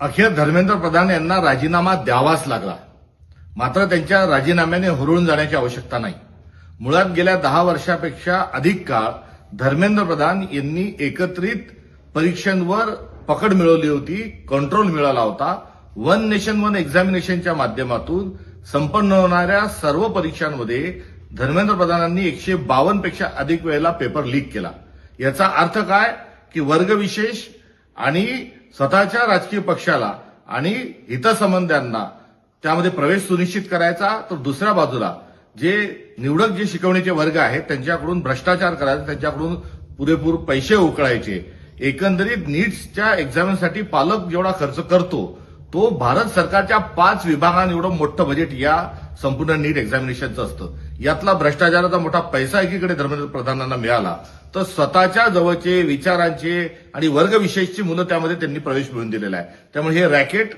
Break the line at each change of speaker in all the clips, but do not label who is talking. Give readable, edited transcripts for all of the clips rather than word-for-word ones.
अखेर धर्मेंद्र प्रधान यांना राजीनामा द्यावाच लागला. मात्र त्यांच्या राजीनाम्याने हुरळून जाण्याची आवश्यकता नाही. मुळात गेल्या 10 वर्षापेक्षा अधिक काळ धर्मेंद्र प्रधान यांनी एकत्रित परीक्षांवर पकड मिळवली होती, कंट्रोल मिळाला होता. वन नेशन वन एक्झामिनेशनच्या माध्यमातून संपन्न होणाऱ्या सर्व परीक्षांमध्ये धर्मेंद्र प्रधानांनी 152 पेक्षा अधिक वेळेला पेपर लीक केला. याचा अर्थ काय की वर्गविशेष आणि स्वतःच्या राजकीय पक्षाला आणि हितसंबंधांना त्यामध्ये प्रवेश सुनिश्चित करायचा, तर दुसऱ्या बाजूला जे निवडक जे शिकवणीचे वर्ग आहेत त्यांच्याकडून भ्रष्टाचार करायचा, त्यांच्याकडून पुरेपूर पैसे उकळायचे. एकंदरीत नीट्सच्या एक्झामिनसाठी पालक जेवढा खर्च करतो तो भारत सरकारच्या 5 विभागांनी एवढं मोठं बजेट या संपूर्ण नीट एक्झामिनेशनचं असतं. यातला भ्रष्टाचाराचा मोठा पैसा एकीकडे धर्मेंद्र प्रधानांना मिळाला, तर स्वतःच्या जवळचे विचारांचे आणि वर्गविशेषची मुलं त्यामध्ये त्यांनी प्रवेश मिळवून दिलेला आहे. त्यामुळे हे रॅकेट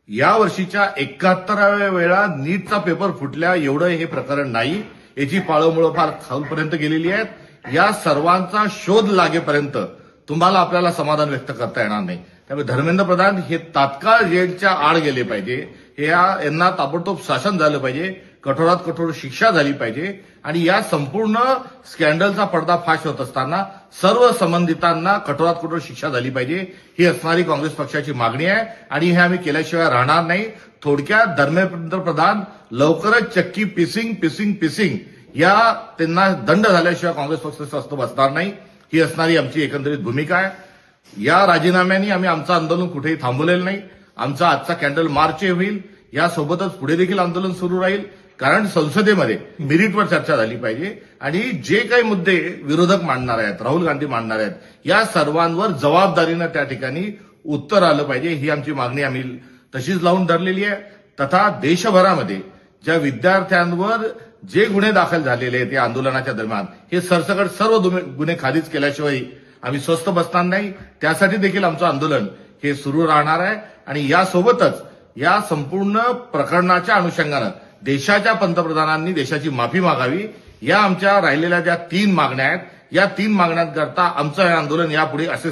या वर्षीच्या 71व्या वेळा नीटचा पेपर फुटल्या एवढं हे प्रकरण नाही. याची पाळंमुळं फार खालपर्यंत गेलेली आहेत. या सर्वांचा शोध लागेपर्यंत तुम्हाला आपल्याला समाधान व्यक्त करता येणार नाही. त्यामुळे धर्मेंद्र प्रधान हे तात्काळ जेलच्या आड गेले पाहिजे. यांना ताबडतोब शासन झालं पाहिजे, कठोरात कठोर शिक्षा झाली पाहिजे आणि या संपूर्ण स्कॅन्डलचा पर्दाफाश होत असताना सर्व संबंधितांना कठोरात कठोर शिक्षा झाली पाहिजे. ही असणारी काँग्रेस पक्षाची मागणी आहे आणि हे आम्ही केल्याशिवाय राहणार नाही. थोडक्यात धर्मेंद्र प्रधान लवकरच चक्की पिसिंग या त्यांना दंड झाल्याशिवाय काँग्रेस पक्ष स्वस्थ बसणार नाही. ही असणारी आमची एकंदरीत भूमिका आहे. या राजीनाम्याने आम्ही आमचं आंदोलन कुठेही थांबवलेलं नाही. आमचा आजचा कॅन्डल मार्च होईल. यासोबतच पुढे देखील आंदोलन सुरू राहील. कारण संसदेमध्ये मेरिटवर चर्चा झाली पाहिजे आणि जे काही मुद्दे विरोधक मांडणार आहेत, राहुल गांधी मांडणार आहेत, या सर्वांवर जबाबदारीनं त्या ठिकाणी उत्तर आलं पाहिजे. ही आमची मागणी आम्ही तशीच लावून धरलेली आहे. तथा देशभरामध्ये ज्या विद्यार्थ्यांवर जे गुन्हे दाखल झालेले आहेत या आंदोलनाच्या दरम्यान, हे सरसकट सर्व गुन्हे खारिज केल्याशिवाय आम्ही स्वस्थ बसणार नाही. त्यासाठी देखील आमचं आंदोलन हे सुरू राहणार आहे आणि यासोबतच या संपूर्ण प्रकरणाच्या अनुषंगानं देशाच्या पंतप्रधानांनी देशाची माफी मागावी. या आमच्या राहिलेल्या ज्या 3 मागण्या आहेत, या 3 मागण्यांकरता आमचं हे आंदोलन यापुढे असे